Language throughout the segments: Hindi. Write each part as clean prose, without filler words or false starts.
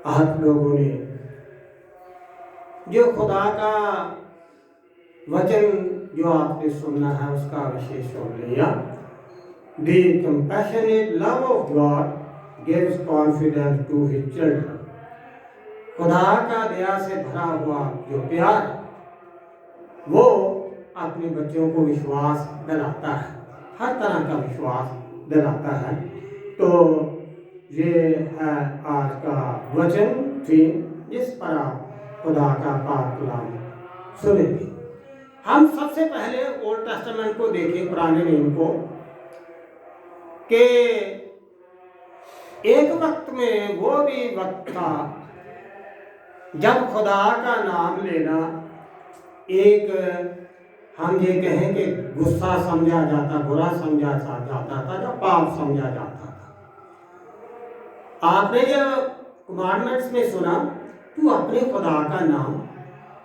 आप लोगों ने जो खुदा का वचन जो आपने सुनना है उसका विशेष सुन लिया। The compassionate love of God gives confidence to his children. खुदा का दया से भरा हुआ जो प्यार वो अपने बच्चों को विश्वास दिलाता है, हर तरह का विश्वास दिलाता है। तो ये है आज का वचन थीम जिस पर आप खुदा का पाक कलाम सुनेंगे। हम सबसे पहले ओल्ड टेस्टामेंट को देखें, पुराने नियम को, कि एक वक्त में वो भी वक्त था जब खुदा का नाम लेना एक, हम ये कहें कि गुस्सा समझा जाता, बुरा समझा जाता था, जब पाप समझा जाता था। आपने जब कमांडमेंट्स में सुना तू अपने खुदा का नाम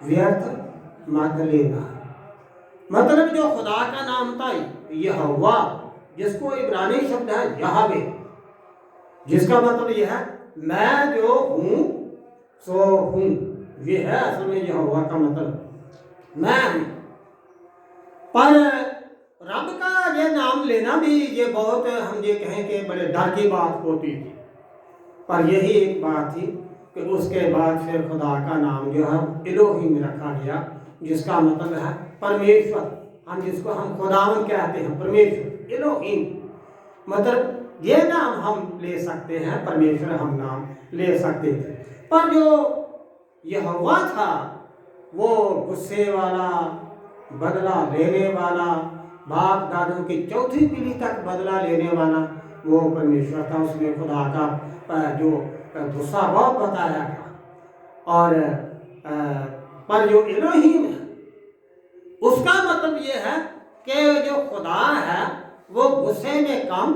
व्यर्थ मत लेना, मतलब जो खुदा का नाम था यहोवा, जिसको इब्रानी शब्द है यहावे, जिसका मतलब यह है मैं जो हूं सो हूं, ये है असल में यहोवा का मतलब मैं हूं। पर रब का ये नाम लेना भी ये बहुत, हम ये कहें कि बड़े डर की बात होती थी। पर यही एक बात थी कि उसके बाद फिर खुदा का नाम जो है इलोहीम रखा गया, जिसका मतलब है परमेश्वर, हम जिसको हम खुदावन कहते हैं, परमेश्वर इलोहीम, मतलब ये नाम हम ले सकते हैं, परमेश्वर हम नाम ले सकते थे। पर जो यहोवा था वो गुस्से वाला, बदला लेने वाला, बाप दादों की चौथी पीढ़ी तक बदला लेने वाला वो परमेश्वर था। उसमें खुदा का जो गुस्सा बहुत बताया गया। और पर जो इलोहीम है उसका मतलब ये है कि जो खुदा है वो गुस्से में कम,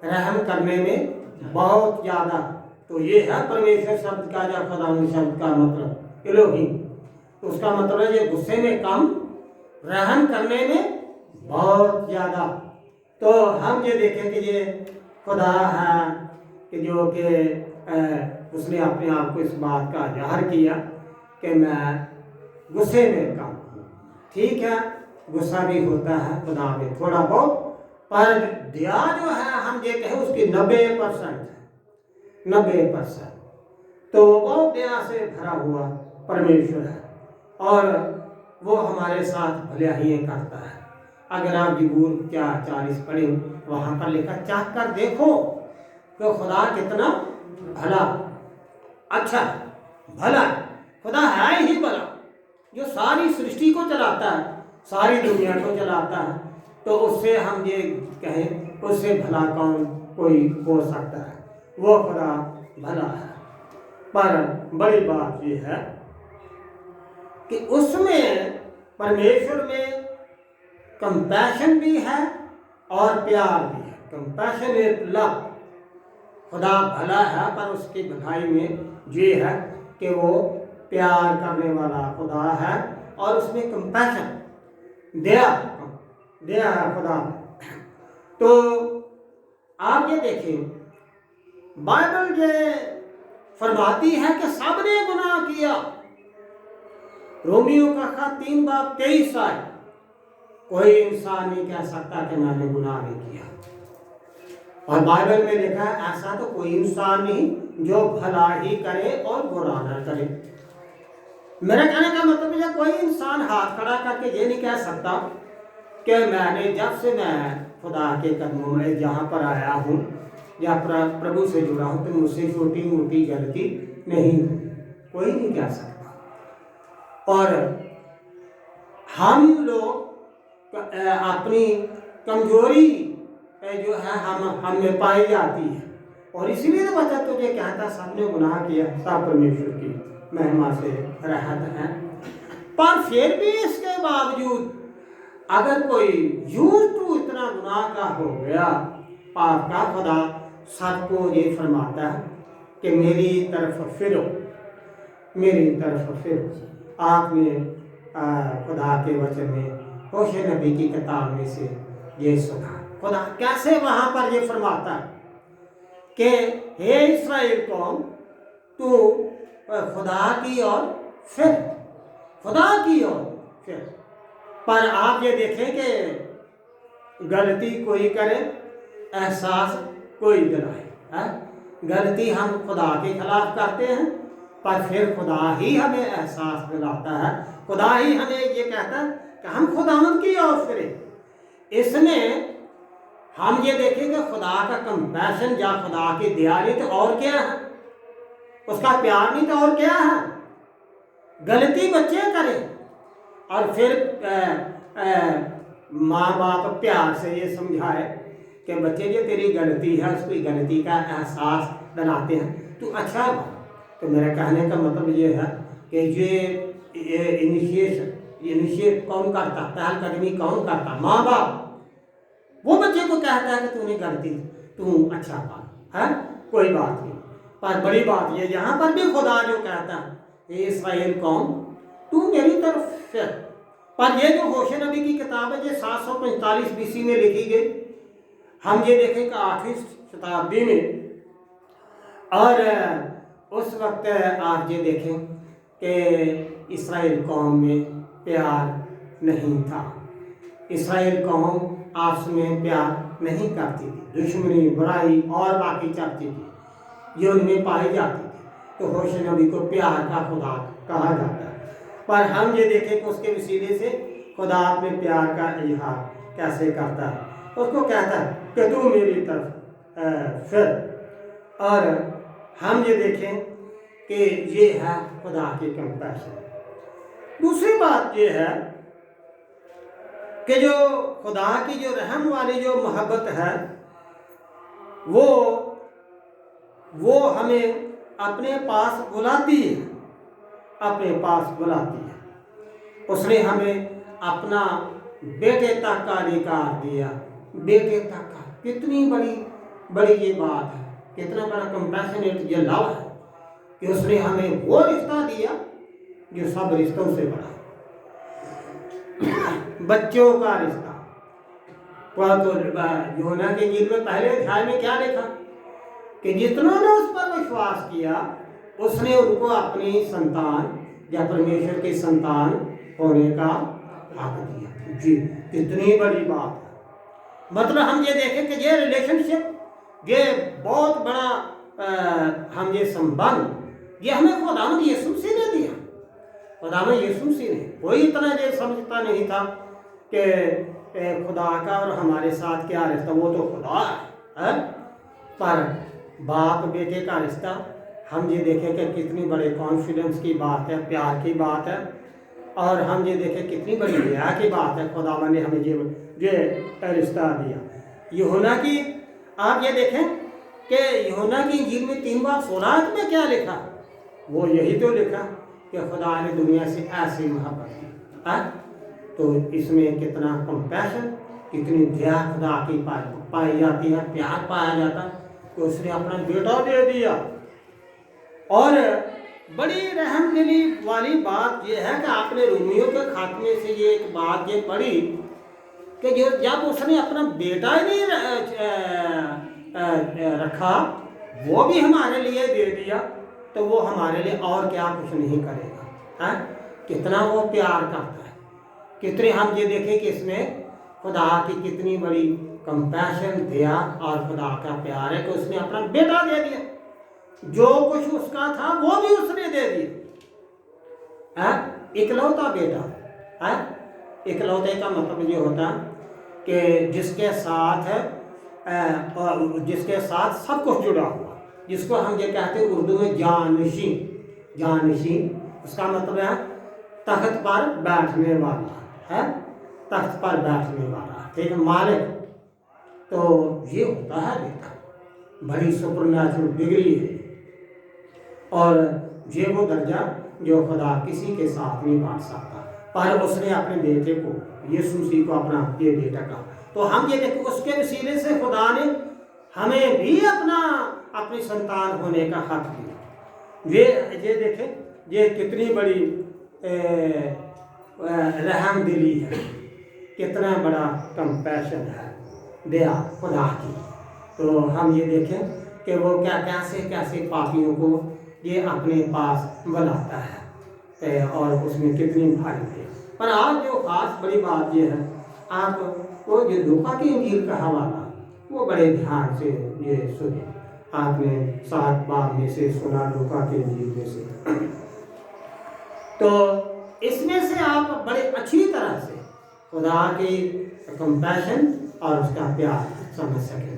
रहम करने में बहुत ज़्यादा। तो ये है परमेश्वर शब्द का या खुदा शब्द का मतलब इलोहीम, तो उसका मतलब है ये गुस्से में कम, रहम करने में बहुत ज़्यादा। तो हम ये देखें कि ये खुदा है कि जो कि उसने अपने आप को इस बात का ज़ाहिर किया कि मैं गुस्से में कम हूँ। ठीक है, गुस्सा भी होता है खुदा में थोड़ा बहुत, पर दया जो है हम ये कहें उसकी 90% है, 90%। तो बहुत दया से भरा हुआ परमेश्वर है और वो हमारे साथ भलाई करता है। अगर आप ज़बूर 40 पढ़े, वहाँ पर लिखा चाह कर देखो कि खुदा कितना भला, अच्छा भला, खुदा है ही भला, जो सारी सृष्टि को चलाता है, सारी दुनिया को चलाता है। तो उससे हम ये कहें उससे भला कौन कोई हो सकता है, वो खुदा भला है। पर बड़ी बात ये है कि उसमें परमेश्वर में कंपैशन भी है और प्यार भी है। कंपैशनेट लव, खुदा भला है पर उसकी भलाई में ये है कि वो प्यार करने वाला खुदा है और उसमें कंपैशन, दया है खुदा। तो आप ये देखें बाइबल ये फरमाती है कि सबने गुनाह किया, रोमियो का खत 3:23 आए, कोई इंसान नहीं कह सकता कि मैंने गुनाह नहीं किया। और बाइबल में लिखा है ऐसा तो कोई इंसान नहीं जो भला ही करे और बुरा ना करे। मेरा कहने का मतलब है कोई इंसान हाथ खड़ा करके ये नहीं कह सकता कि मैंने जब से मैं खुदा के कदमों में जहाँ पर आया हूँ या प्रभु से जुड़ा हूँ तो मुझसे छोटी मोटी गलती नहीं हुई, कोई नहीं कह सकता। और हम लोग अपनी कमजोरी जो है हम में पाई जाती है और इसीलिए तो बच्चा तुझे कहता सबने गुनाह किया, सब परमेश्वर की महिमा से रहत है। पर फिर भी इसके बावजूद अगर कोई यूं तो इतना गुनाह का हो गया पाप का, खुदा सबको ये फरमाता है कि मेरी तरफ फिरो, मेरी तरफ फिरो। आपने खुदा के वचन में होशे नबी की किताब में से ये सुना, खुदा कैसे वहाँ पर ये फरमाता है कि हे इस्राएल कौम तू खुदा की और फिर खुदा की और फिर। पर आप ये देखें कि गलती कोई करे, एहसास कोई दिलाए, है? गलती हम खुदा के खिलाफ करते हैं, पर फिर खुदा ही हमें एहसास दिलाता है, खुदा ही हमें ये कहता है कि हम खुदावंद की ओर फिरें। इसमें हम ये देखें कि खुदा का कंपैशन या खुदा की दया नहीं तो और क्या है, उसका प्यार नहीं तो और क्या है। गलती बच्चे करें और फिर माँ बाप प्यार से ये समझाए कि बच्चे ये तेरी गलती है, उसकी गलती का एहसास दिलाते हैं, तू अच्छा है। तो मेरे कहने का मतलब ये है कि ये इनिशिएट कौन करता, पहलकदमी कौन करता? माँ बाप। वो बच्चे को कहता है कि तूने गलती, तू अच्छा कर, है कोई बात नहीं। पर बड़ी बात ये यहाँ पर भी खुदा जो कहता है, ये इस्राएल कौम तू मेरी तरफ फिर। पर ये जो होशे नबी की किताब है, ये 745 BC में लिखी गई। हम ये देखें कि 8वीं शताब्दी में, और उस वक्त आप ये देखें कि इस्राएल कौम में प्यार नहीं था। इस्राएल कौम आपस में प्यार नहीं करती थी, दुश्मनी, बुराई और बाकी चलती थी, ये उनमें पाई जाती थी। तो होशे नबी को प्यार का खुदा कहा जाता है। पर हम ये देखें कि उसके वसीले से खुदा अपने प्यार का इजहार कैसे करता है, उसको कहता है कि तू मेरी तरफ फिर। और हम ये देखें कि ये है खुदा की कंपैशन। दूसरी बात ये है कि जो खुदा की जो रहम वाली जो मोहब्बत है, वो हमें अपने पास बुलाती है, अपने पास बुलाती है। उसने हमें अपना बेटे तक का अधिकार दिया, बेटे तक का। कितनी बड़ी ये बात है, कितना बड़ा कंपैशनेट ये लव है कि उसने हमें वो रिश्ता दिया जो सब रिश्तों से बड़ा, बच्चों का रिश्ता। तो यूहन्ना के इंजील में पहले अध्याय में क्या लिखा कि जितनों ने उस पर विश्वास किया, उसने उनको अपनी संतान या परमेश्वर की संतान होने का हक दिया। जी, कितनी बड़ी बात है। मतलब हम ये देखें कि ये रिलेशनशिप, ये बहुत बड़ा हम ये संबंध, ये हमें खुदावंद यीशु मसीह ने दिया। खुदावंद यीशु मसीह ने, कोई इतना ये समझता नहीं था कि खुदा का और हमारे साथ क्या रिश्ता, वो तो खुदा है। पर बाप बेटे का रिश्ता हम ये देखें कि कितनी बड़े कॉन्फिडेंस की बात है, प्यार की बात है। और हम ये देखें कितनी बड़ी दया की बात है, खुदावंद ने हमें ये रिश्ता दिया। यूहन्ना की आप ये देखें कि यूहन्ना की इंजील में 3:16 में क्या लिखा, वो यही तो लिखा कि खुदा ने दुनिया से ऐसी मोहब्बत की। तो इसमें कितना कंपैशन, कितनी दया खुदा की पाई जाती है, प्यार पाया जाता है कि उसने अपना बेटा दे दिया। और बड़ी रहम दिली वाली बात यह है कि आपने रोमियो के खात्मे से ये एक बात ये पढ़ी कि जब उसने अपना बेटा ही नहीं रखा, वो भी हमारे लिए दे दिया, तो वो हमारे लिए और क्या कुछ नहीं करेगा, है? कितना वो प्यार करता है। कितने हम ये देखें कि इसमें खुदा की कितनी बड़ी कंपैशन, दया और खुदा का प्यार है कि उसने अपना बेटा दे दिया। जो कुछ उसका था वो भी उसने दे दिया, इकलौता बेटा है। इकलौते का मतलब ये होता है कि जिसके साथ सब कुछ जुड़ा हुआ, जिसको हम ये कहते हैं उर्दू में जानशीन। उसका मतलब है तख्त पर बैठने वाला, है तख्त पर बैठने वाला, ठीक है, मालिक। तो ये होता है बेटा, बड़ी सुपरनैचुरल डिग्री है। और ये वो दर्जा जो खुदा किसी के साथ नहीं बांट सकता, पर उसने अपने बेटे को, यीशु मसीह को अपना ये बेटा कहा। तो हम ये देखें उसके वसीले से खुदा ने हमें भी अपनी संतान होने का हक दिया। ये देखें ये कितनी बड़ी रहम दिली है, कितना बड़ा कंपैशन है, दया खुदा की। तो हम ये देखें कि वो कैसे पापियों को ये अपने पास बुलाता है और उसमें कितनी भारी है। पर आज जो खास बड़ी बात ये है, आप वो जो लूका की इंजील का हवाला वो बड़े ध्यान से ये सुने। आपने 7 बार में से सुना लूका की इंजील में से, तो इसमें से आप बड़े अच्छी तरह से खुदा की कंपैशन और उसका प्यार समझ सकेंगे।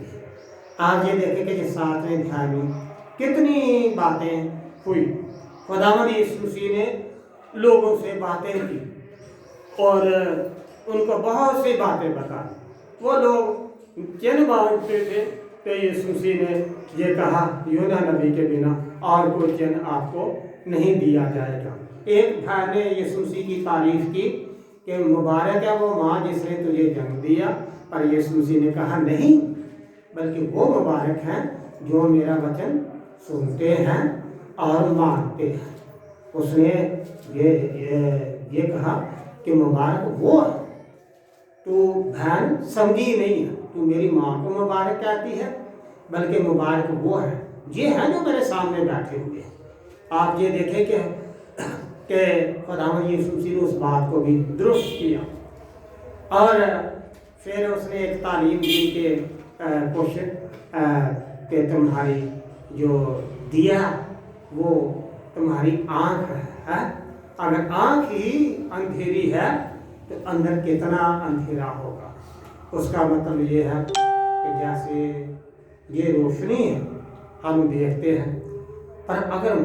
आप ये देखेंगे कि 7वें अध्याय में कितनी बातें हुई। खुदावंद यीशु मसीह ने लोगों से बातें की और उनको बहुत सी बातें बताई। वो लोग चिन्ह मांगते थे तो यीशु मसीह ने ये कहा, योना नबी के बिना और कोई चिन्ह आपको नहीं दिया जाएगा। एक भाई ने यीशु मसीह की तारीफ की कि मुबारक है वो माँ जिसने तुझे जन्म दिया, पर यीशु मसीह ने कहा नहीं, बल्कि वो मुबारक हैं जो मेरा वचन सुनते हैं और मानते हैं। उसने ये कहा कि मुबारक वो है, तू बहन समझी नहीं है, तू मेरी माँ को मुबारक कहती है, बल्कि मुबारक वो है ये हैं जो मेरे सामने बैठे हुए हैं। आप ये देखें कि खुदावंद यीशु मसीह ने उस बात को भी दुरुस्त किया और फिर उसने एक तालीम दी कि कुछ कि तुम्हारी जो दिया वो तुम्हारी आँख है। अगर आँख ही अंधेरी है तो अंदर कितना अंधेरा होगा। उसका मतलब ये है कि जैसे ये रोशनी है हम देखते हैं, पर अगर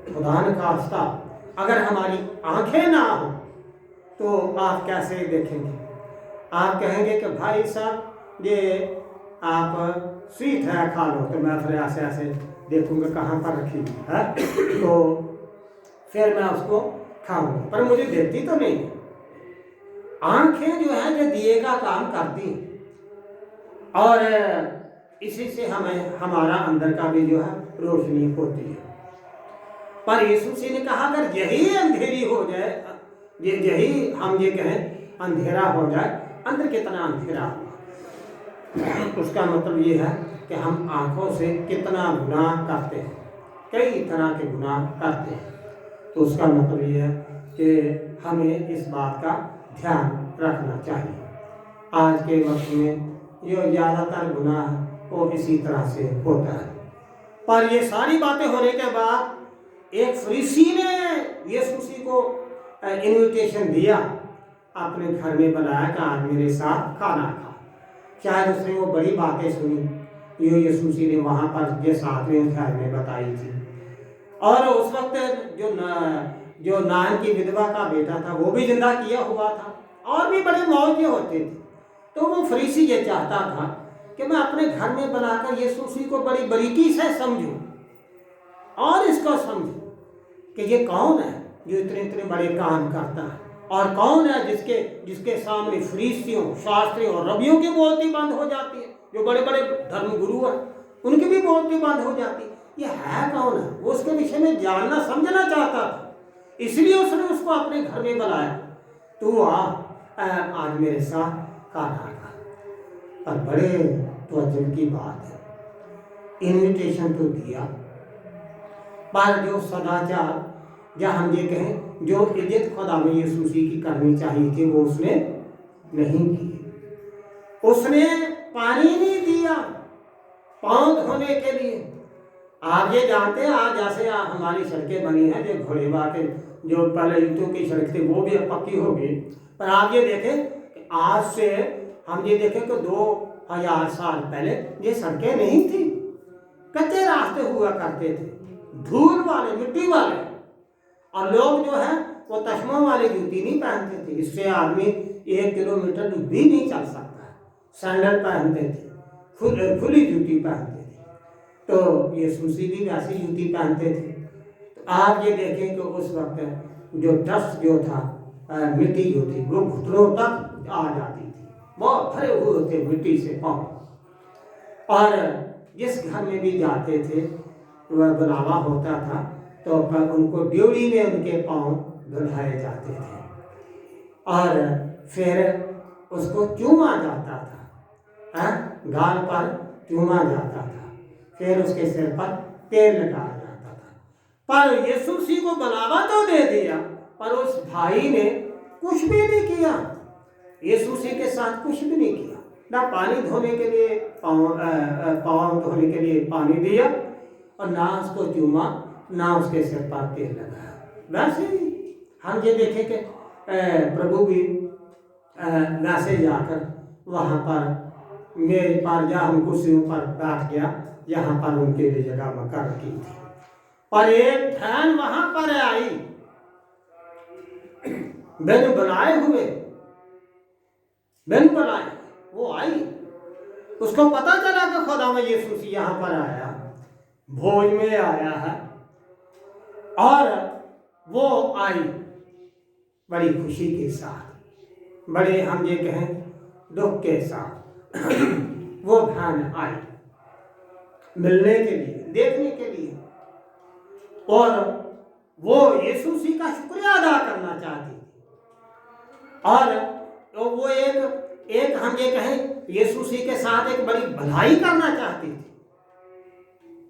खुदा न खास्ता अगर हमारी आंखें ना हो तो आप कैसे देखेंगे? आप कहेंगे कि भाई साहब ये आप स्वीट है खा लो, तो मैं फिर ऐसे ऐसे देखूंगा कहाँ पर रखी है तो फिर मैं उसको खाऊंगा, पर मुझे देखती तो नहीं। आंखें जो है जो दिए का काम करती हैं और इसी से हमें हमारा अंदर का भी जो है रोशनी होती है। पर यीशु मसीह ने कहा अगर यही अंधेरी हो जाए, यही हम ये कहें अंधेरा हो जाए, अंदर कितना अंधेरा होगा। उसका मतलब ये है कि हम आंखों से कितना गुनाह करते हैं, कई तरह के गुनाह करते हैं। तो उसका मतलब ये है कि हमें इस बात का ध्यान रखना चाहिए। आज के वक्त में जो ज़्यादातर गुनाह वो इसी तरह से होता है। पर ये सारी बातें होने के बाद एक फरीसी ने यीशु मसीह को इनविटेशन दिया, अपने घर में बुलाया कि आज मेरे साथ खाना खा। शायद उसने वो बड़ी बातें सुनी जो यीशु मसीह ने वहाँ पर ये 7वें अध्याय में बताई थी। और उस वक्त जो नान की विधवा का बेटा था वो भी जिंदा किया हुआ था और भी बड़े मौजे होते थे। तो वो फरीसी ये चाहता था कि मैं अपने घर में बनाकर यीशु मसीह को बड़ी बारीकी से समझूं और इसको समझूं कि ये कौन है जो इतने इतने बड़े काम करता है, और कौन है जिसके सामने फरीसियों, शास्त्रियों और रबियों की बोलती बंद हो जाती है। जो बड़े बड़े धर्म गुरु हैं उनकी भी बोलती बंद हो जाती है। ये है कौन है? वो उसके विषय में जानना समझना चाहता था, इसलिए उसने उसको अपने घर में बुलाया। तू आज मेरे साथ खाना खा। और बड़े तवज्जो की बात है, इनविटेशन तो दिया, पर जो सदाचार या हम ये कहें जो इज्जत खुदावंद यीशु मसीह की करनी चाहिए थी वो उसने नहीं की। उसने पानी नहीं दिया पाँव धोने के लिए। आप ये जानते हैं आज जैसे हमारी सड़कें बनी हैं, जो घोड़ेवा के जो पहले ईंटों की सड़क थी वो भी अब पक्की हो गई। पर आप ये देखें कि आज से हम ये देखें कि 2000 साल पहले ये सड़कें नहीं थी, कच्चे रास्ते हुआ करते थे, धूल वाले, मिट्टी वाले। और लोग जो है वो तश्मों वाली जूती नहीं पहनते थे, इससे आदमी 1 किलोमीटर भी नहीं चल सकता। सैंडल पहनते थे, खुली जूती पहनते थे। तो यीशु मसीह भी वैसी जूती पहनते थे। तो आप ये देखें कि उस वक्त जो डस्ट जो था, मिट्टी जो थी वो घुटनों तक आ जाती थी, बहुत भरे हुए होते मिट्टी से पाँव। और जिस घर में भी जाते थे वह बुलावा होता था तो उनको ड्योढ़ी में उनके पाँव धुलाए जाते थे और फिर उसको चूमा जाता था, गाल पर चूमा जाता था, फिर उसके सिर पर तेल लगाया जाता था। पर यीशु मसीह को बुलावा तो दे दिया, पर उस भाई ने कुछ भी नहीं किया, यीशु मसीह के साथ कुछ भी नहीं किया। ना पानी धोने के लिए पाँव धोने के लिए पानी दिया, और ना उसको चूमा, ना उसके सिर पर तेल लगाया। वैसे ही हम ये देखे कि प्रभु भी वैसे जाकर वहाँ पर मेरे पर या हम कुर्सियों पर बैठ गया, यहाँ पर उनके लिए जगह मकर की थी। पर एक बहन वहाँ पर आई, बिन बुलाए हुए, बिन बुलाए वो आई। उसको पता चला कि खुदा में यीशु मसीह यहाँ पर आया, भोज में आया है, और वो आई बड़ी खुशी के साथ, बड़े हम ये कहें दुख के साथ वो बहन आई मिलने के लिए, देखने के लिए, और वो यीशु मसीह का शुक्रिया अदा करना चाहती थी। और वो एक हम ये कहें यीशु मसीह के साथ एक बड़ी भलाई करना चाहती थी।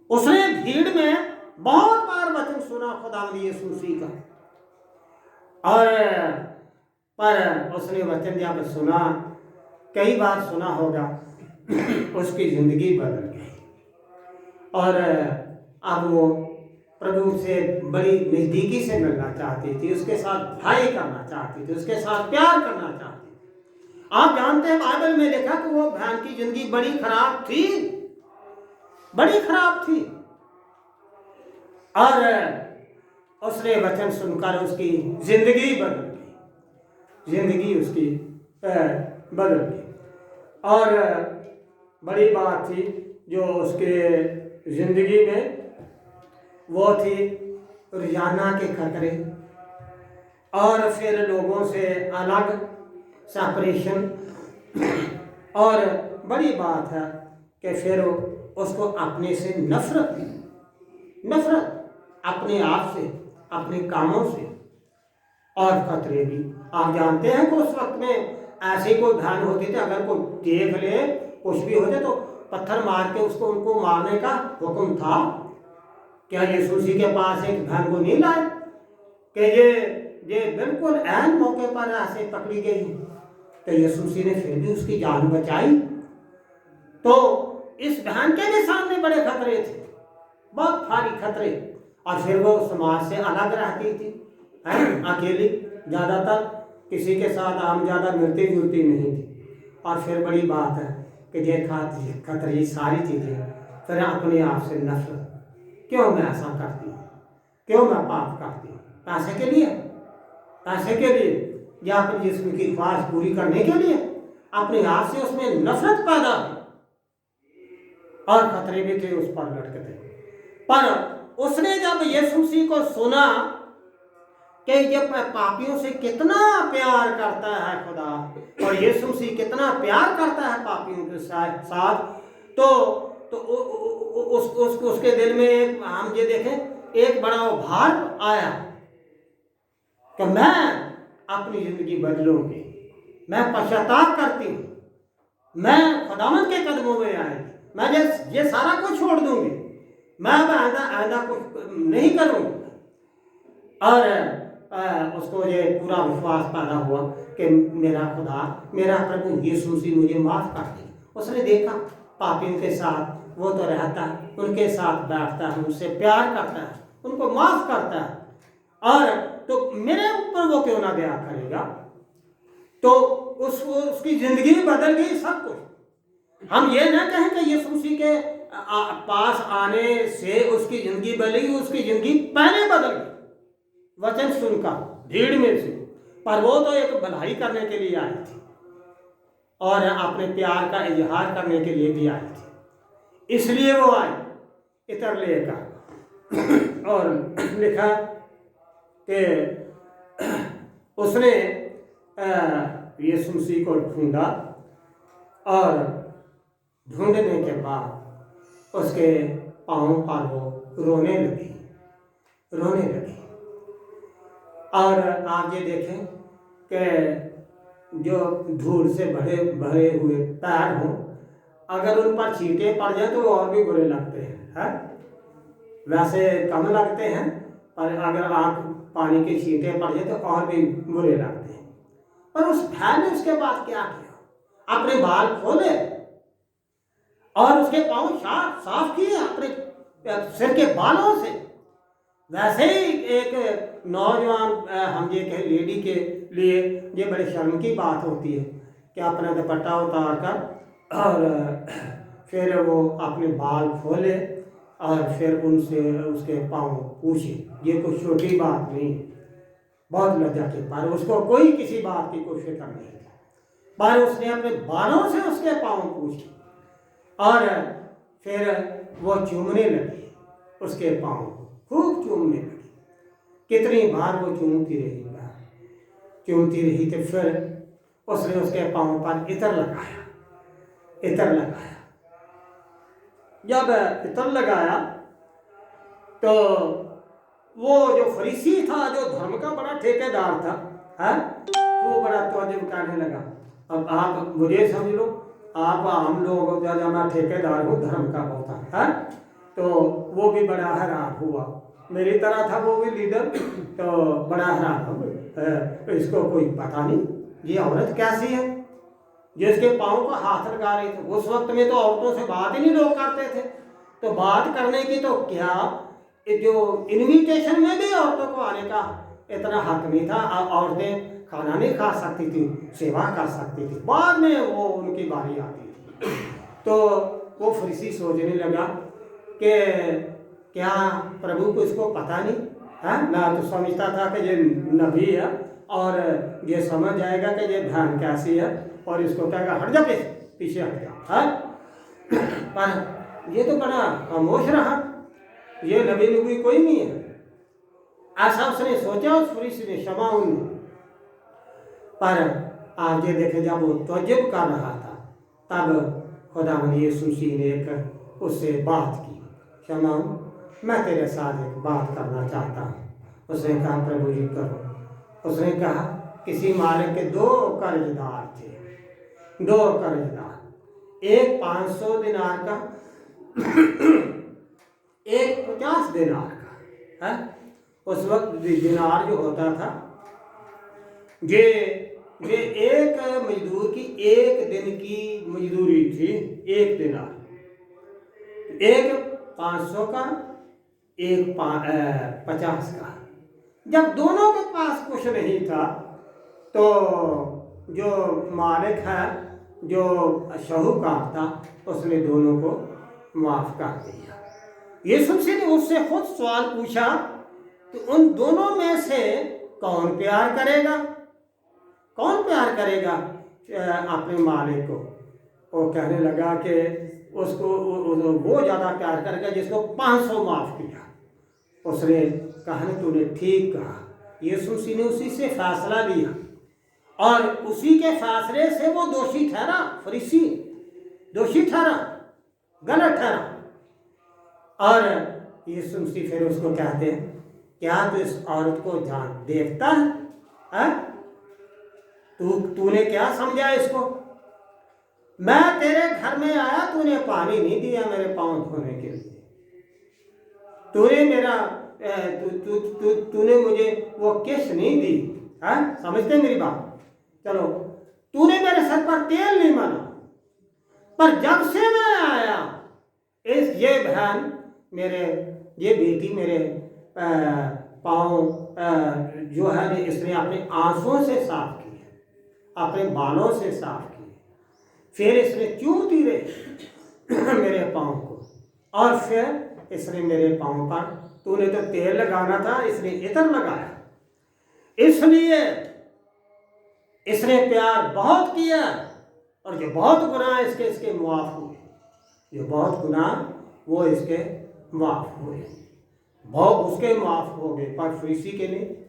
उसने भीड़ में बहुत बार वचन सुना खुदावंद यीशु मसीह का, और पर उसने वचन जब सुना, कई बार सुना होगा, उसकी जिंदगी बदल गई, और अब वो प्रभु से बड़ी नज़दीकी से मिलना चाहती थी, उसके साथ भलाई करना चाहती थी, उसके साथ प्यार करना चाहती थी। आप जानते हैं बाइबल में लिखा कि वो बहन की जिंदगी बड़ी खराब थी, बड़ी खराब थी, और उसने वचन सुनकर उसकी जिंदगी बदल गई, जिंदगी उसकी बदल गई। और बड़ी बात थी जो उसके जिंदगी में, वो थी रोजाना के खतरे, और फिर लोगों से अलग सेपरेशन, और बड़ी बात है कि फिर उसको अपने से नफरत, अपने आप से, अपने कामों से, और खतरे भी। आप जानते हैं कि उस वक्त में ऐसे कोई बहन होती थी, अगर कोई देख ले, कुछ भी हो जाए तो पत्थर मार के उनको मारने का हुक्म था। क्या यीशु मसीह के पास एक बहन को नहीं लाए कि ये बिल्कुल ऐन मौके पर ऐसे पकड़ी गई, तो यीशु मसीह ने फिर भी उसकी जान बचाई। तो इस बहन के भी सामने बड़े खतरे थे, बहुत भारी खतरे, और फिर वो समाज से अलग रहती थी, अकेली, ज़्यादातर किसी के साथ आम ज़्यादा मिलती जुलती नहीं थी। और फिर बड़ी बात है कि ये खतरे सारी चीज़ें, फिर अपने आप से नफरत, क्यों मैं ऐसा करती हूँ, क्यों मैं पाप करती हूँ, पैसे के लिए, या अपने जिस्म की ख्वाहिश पूरी करने के लिए, अपने आप से उसमें नफरत पैदा हुई, और खतरे भी थे उस पर लटकते। पर उसने जब यीशु मसीह को सुना कि ये पापियों से कितना प्यार करता है खुदा, और यीशु मसीह कितना प्यार करता है पापियों के साथ, तो उसके दिल में हम ये देखें एक बड़ा उभार आया कि मैं अपनी जिंदगी बदलूंगी, मैं पश्चाताप करती हूँ, मैं खुदावंद के कदमों में आई, मैं ये सारा कुछ छोड़ दूंगी, मैं अब आइंदा कुछ नहीं करूँगी। और उसको ये पूरा विश्वास पैदा हुआ कि मेरा खुदा, मेरा प्रभु यीशु मसीह मुझे माफ़ कर दे। उसने देखा पापियों के साथ वो तो रहता है, उनके साथ बैठता है, उनसे प्यार करता है, उनको माफ़ करता है, और तो मेरे ऊपर वो क्यों ना दया करेगा। तो उसकी ज़िंदगी बदल गई, सब कुछ। हम ये ना कहें कि यीशु मसीह के पास आने से उसकी ज़िंदगी बदली, उसकी ज़िंदगी पहले बदल गई वचन सुनकर भीड़ में से, पर वो तो एक भलाई करने के लिए आई थी, और अपने प्यार का इजहार करने के लिए भी आई थी, इसलिए वो आई इतर लेकर। और लिखा कि उसने यीशु मसीह को ढूंढा, और ढूंढने के बाद उसके पाँव पर वो रोने लगी। और आप ये देखें कि जो धूल से भरे हुए पैर हों, अगर उन पर छींटे पड़ जाए तो और भी बुरे लगते हैं, वैसे कम लगते हैं, और अगर आँख पानी के छींटे पड़ जाए तो और भी बुरे लगते हैं। पर उस भैंस ने उसके बाद क्या किया, अपने बाल खोले और उसके पाँव साफ किए अपने सिर के बालों से। वैसे ही एक नौजवान हम ये कहें लेडी के लिए ये बड़े शर्म की बात होती है कि अपना दुपट्टा उतार कर और फिर वो अपने बाल खोले और फिर उनसे उसके पाँव पूछे। ये कोई छोटी बात नहीं, बहुत लज्जा के, पर उसको कोई किसी बात की कोई फिक्र नहीं थी, पर उसने अपने बालों से उसके पाँव पूछे और फिर वो चूमने लगी उसके पाँव, खूब चूमने लगी। कितनी बार वो चूमती रही तो फिर उसने उसके पाँव पर इत्र लगाया। जब इत्र लगाया तो वो जो फरीसी था, जो धर्म का बड़ा ठेकेदार था, है, वो बड़ा तौजब करने लगा। अब आप मुझे समझ लो, आप आम लोग, जब मैं ठेकेदार हूँ धर्म का बहुत है, तो वो भी बड़ा हैरान हुआ, मेरी तरह था वो भी लीडर, तो बड़ा हैरान हो, इसको कोई पता नहीं ये औरत कैसी है जिसके पाँव का हाथ लगा रही थी। उस वक्त में तो औरतों से बात ही नहीं लोग करते थे, तो बात करने की तो क्या, जो इनविटेशन में भी औरतों को आने का इतना हक नहीं था। औरतें खाना नहीं खा सकती थी, सेवा कर सकती थी, बाद में वो उनकी बारी आती थी। तो वो फरीसी सोचने लगा कि क्या प्रभु को इसको पता नहीं है, मैं तो समझता था कि ये नबी है और ये समझ जाएगा कि ये ध्यान कैसी है और इसको कहेगा हट जा, पीछे हट जा, है। पर ये तो बड़ा खामोश रहा, ये नबी कोई नहीं है, ऐसा उसने सोचा उस फरीसी ने, क्षमा उन्हें। पर आप ये देखे जब वो तवज्जुह कर रहा था तब खुदावंद यीशु मसीह ने एक उससे बात की, क्षमा मैं तेरे साथ एक बात करना चाहता हूँ। उसने कहा प्रभु जी करो। उसने कहा किसी मालिक के 2 कर्जदार थे, 2 कर्जदार, एक 500 दिनार का, एक 50 दिनार का, है। उस वक्त दिनार जो होता था ये एक मजदूर की 1 दिन की मजदूरी थी, 1 दिनार, एक 500 का, एक 50 का। जब दोनों के पास कुछ नहीं था तो जो मालिक है, जो शाहूकार था, उसने दोनों को माफ कर दिया। यीशु मसीह ने उससे खुद सवाल पूछा तो उन दोनों में से कौन प्यार करेगा, कौन प्यार करेगा अपने मालिक को। वो कहने लगा कि उसको वो ज़्यादा प्यार करेगा जिसको 500 माफ़ किया। उसने कहा तूने ठीक कहा। यीशु मसीह ने उसी से फैसला लिया और उसी के फैसले से वो दोषी ठहरा, फरीसी दोषी ठहरा, गलत ठहरा। और यीशु मसीह फिर उसको कहते हैं क्या तू इस औरत को देखता है? तूने क्या समझा इसको? मैं तेरे घर में आया, तूने पानी नहीं दिया मेरे पाँव धोने के लिए, तूने मेरा तूने मुझे वो किस नहीं दी, है, समझते मेरी बात? चलो, तूने मेरे सर पर तेल नहीं मारा, पर जब से मैं आया ये बहन मेरे, ये बेटी मेरे पाँव जो है इसने अपने आंसुओं से साफ किए, अपने बालों से साफ किए, फिर इसने चूमती रही मेरे पाँव को, और फिर इसने मेरे पाँव पर, तूने तो तेल लगाना था, इसने इत्र लगाया। इसलिए इसने प्यार बहुत किया और जो बहुत गुनाह इसके मुआफ हुए, जो बहुत गुनाह वो इसके माफ हुए, बहुत उसके माफ हो गए, पर फरीसी के लिए।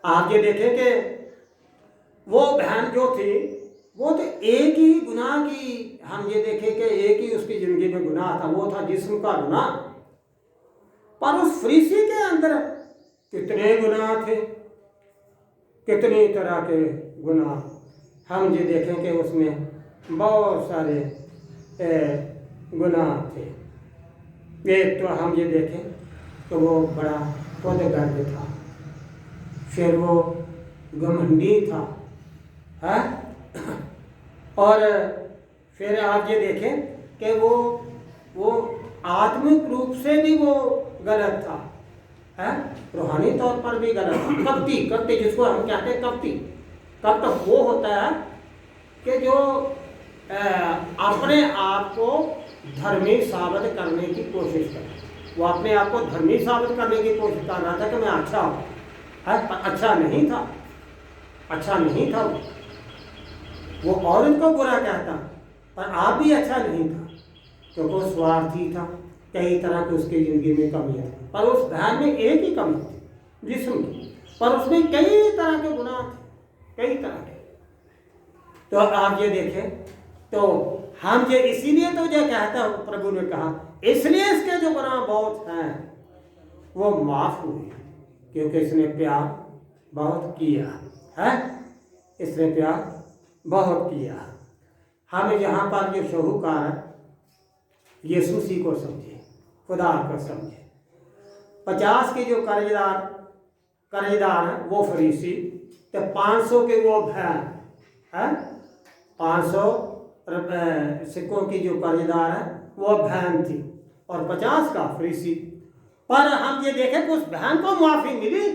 आप ये देखें कि वो बहन जो थी वो तो एक ही गुनाह की, हम ये देखें कि एक ही उसकी जिंदगी में गुनाह था, वो था जिस्म का गुनाह। पर उस फरीसी के अंदर कितने गुनाह थे, कितनी तरह के गुनाह। हम ये देखें कि उसमें बहुत सारे गुनाह थे। एक तो हम ये देखें तो वो बड़ा खुद गर्व था, फिर वो घमंडी था, है? और फिर आप ये देखें कि वो आत्मिक रूप से भी वो गलत था, है? रूहानी तौर पर भी गलत था। कपटी जिसको हम कहते हैं कपटी। कपट वो होता है कि जो अपने आप को धर्मी साबित करने की कोशिश करे। वो अपने आप को धर्मी साबित करने की कोशिश कर रहा था कि मैं अच्छा हूँ, है? पर अच्छा नहीं था, अच्छा नहीं था। वो औरत को बुरा कहता, पर आप भी अच्छा नहीं था, क्योंकि वो स्वार्थी था। कई तरह की उसकी ज़िंदगी में कमियाँ थी, पर उस बहन में एक ही कमी थी, जिस्म की, पर उसमें कई तरह के गुनाह थे, कई तरह के। तो आप ये देखें, तो हम ये इसीलिए तो ये कहता हूँ, प्रभु ने कहा इसलिए इसके जो गुनाह बहुत हैं वो माफ़ हुए, क्योंकि इसने प्यार बहुत किया है, इसने प्यार बहुत किया। हम यहाँ पर जो शाहूकार है यीशु मसीह को समझे, खुदा को समझे। 50 के जो कर्जदार हैं वो फरीसी, तो 500 के वो भैन है, 500 सिक्कों की जो कर्जदार है वो बहन थी, और 50 का फरीसी। पर हम ये देखें कि उस बहन को माफी मिली,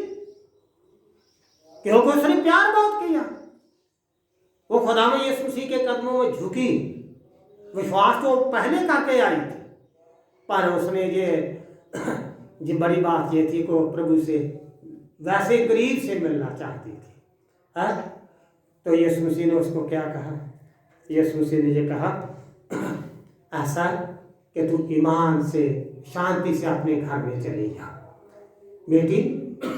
क्योंकि उसने प्यार बहुत किया। वो खुदा में यीशु मसीह के कदमों में झुकी, विश्वास तो पहले करके आई थी, पर उसने ये बड़ी बात ये थी कि प्रभु से वैसे करीब से मिलना चाहती थी, है? तो यीशु मसीह ने उसको क्या कहा? यीशु मसीह ने ये कहा ऐसा कि तू ईमान से शांति से अपने घर में चली जा, बेटी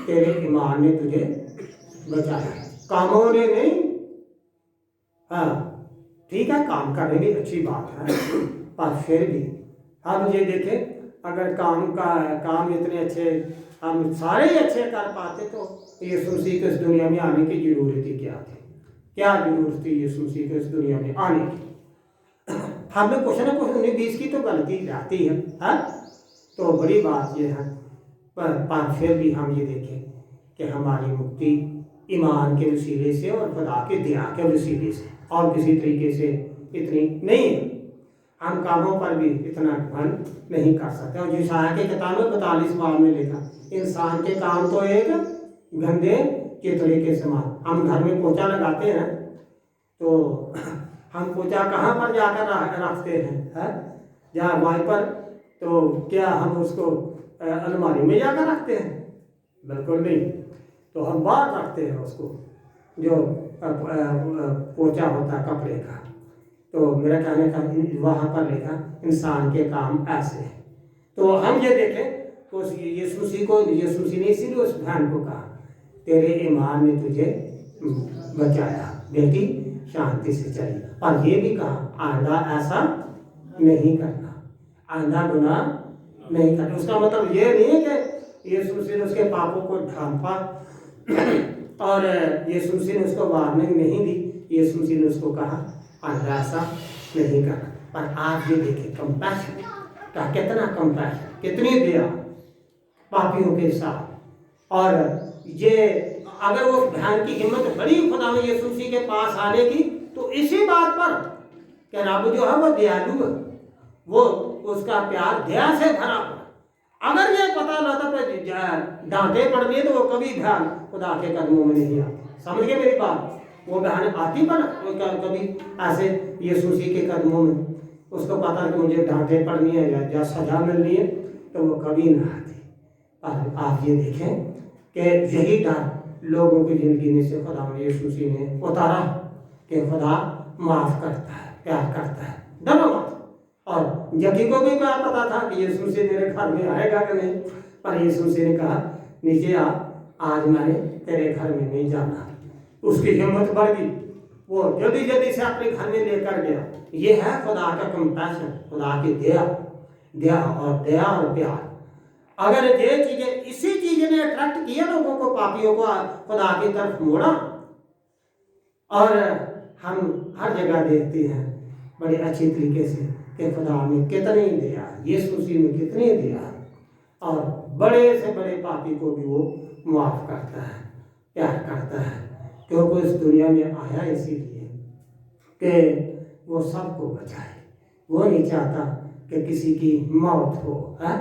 तेरे ईमान ने तुझे बचाया, कामों ने नहीं। हाँ ठीक है, काम करने भी अच्छी बात है, पर फिर भी हम ये देखें, अगर काम इतने अच्छे हम सारे ही अच्छे कर पाते तो यीशु मसीह को इस दुनिया में आने की जरूरत ही क्या थी? क्या जरूरत थी यीशु मसीह को इस दुनिया में आने की? हमें कुछ ना कुछ 19-20 की तो गलती रहती है? तो बड़ी बात ये है, पर फिर भी हम ये देखें कि हमारी मुक्ति ईमान के वसीले से और खुदा के दया के वसीले से, और किसी तरीके से इतनी नहीं है। हम कामों पर भी इतना घमंड नहीं कर सकते। और यशायाह के किताब में 42 बार में लिखा, इंसान के काम तो एक गंदे चितरे के समान। हम घर में पोछा लगाते हैं तो हम पोछा कहाँ पर जाकर रखते हैं? जहाँ वाइपर, तो क्या हम उसको अलमारी में जाकर रखते हैं? बिल्कुल नहीं। तो हम बाहर रखते हैं उसको, जो पोछा होता है कपड़े का। तो मेरा कहने का वहाँ पर लिखा इंसान के काम ऐसे हैं। तो हम ये देखें तो यीशु मसीह ने इसीलिए उस बहन को कहा तेरे ईमान ने तुझे बचाया, बेटी शांति से चली। और ये भी कहा आइंदा ऐसा नहीं करना, आइंदा गुनाह नहीं करना। उसका मतलब ये नहीं है कि यीशु मसीह ने उसके पापों को ढांपा और यीशु मसीह ने उसको वार्निंग नहीं दी। यीशु मसीह ने उसको कहा आइंदा ऐसा नहीं करना। पर आज ये देखें कंपैशन का, कितना कंपैशन, कितनी दया पापियों के साथ। और ये अगर वो बहन की हिम्मत बड़ी खुदा में यीशु मसीह के पास आने की, तो इसी बात पर कि रब जो है वो दयालु है, वो उसका प्यार दया से भरा हुआ। अगर ये पता लगता तो डांटे पड़ने तो वो कभी ध्यान खुदा के कदमों में नहीं आती। समझ गए मेरी बात? वो बहन आती पर कभी ऐसे यीशु मसीह के कदमों में, उसको पता है कि मुझे डांटे पड़नी है या सजा मिलनी है, तो वो कभी ना आती। पर आप ये देखें कि यही डर लोगों की जिंदगी में से खुदा यीशु मसीह ने उतारा कि खुदा माफ करता है, प्यार करता है, डरो मत। और जकी को भी क्या पता था कि यीशु मसीह मेरे घर में आएगा कि नहीं, पर यीशु मसीह ने कहा नीचे आ, आज मैंने तेरे घर में नहीं जाना। उसकी हिम्मत बढ़ गई, वो जल्दी जल्दी से अपने घर में लेकर गया। ये है खुदा का कंपैशन, खुदा की दया और प्यार। अगर ये चीजें, इसी चीज ने अट्रैक्ट किया लोगों को, पापियों को खुदा की तरफ मोड़ा। और हम हर जगह देखते हैं बड़े अच्छी तरीके से कि खुदा में कितनी दया, यीशु मसीह में कितनी दया। और बड़े से बड़े पापी को भी वो माफ़ करता है, प्यार करता है, क्योंकि इस दुनिया में आया इसीलिए कि वो सबको बचाए। वो नहीं चाहता कि किसी की मौत हो, है।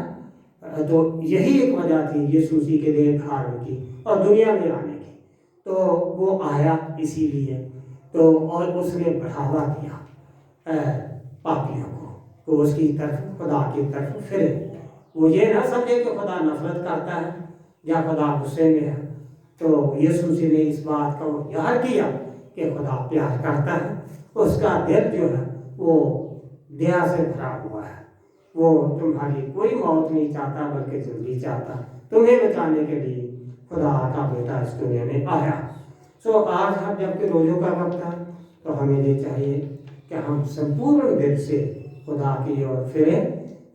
तो यही एक वजह थी यीशु मसीह के देह धारण की और दुनिया में आने की। तो वो आया इसीलिए, तो और उसने बढ़ावा दिया पापियों को, तो उसकी तरफ, खुदा की तरफ फिरे। वो ये ना समझे कि खुदा नफरत करता है या खुदा गुस्से में है। तो यीशु मसीह ने इस बात को याद किया कि खुदा प्यार करता है, उसका दिल जो है वो दया से भरा हुआ है। वो तुम्हारी कोई मौत नहीं चाहता, बल्कि जिंदगी चाहता। तुम्हें बचाने के लिए खुदा का बेटा इस दुनिया में आया। सो आज हम जबकि रोज़ों का वक्त है, तो हमें ये चाहिए कि हम संपूर्ण दिल से खुदा की ओर फिरें,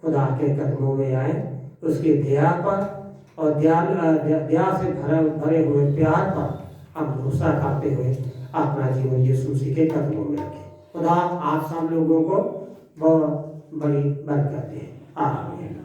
खुदा के कदमों में आए, उसकी दया पर और दया से भरे हुए प्यार पर हम भरोसा करते हुए अपना जीवन यीशु मसीह के कदमों में रखें। खुदा आप सब लोगों को बहुत बड़ी बरकत दे। आमीन।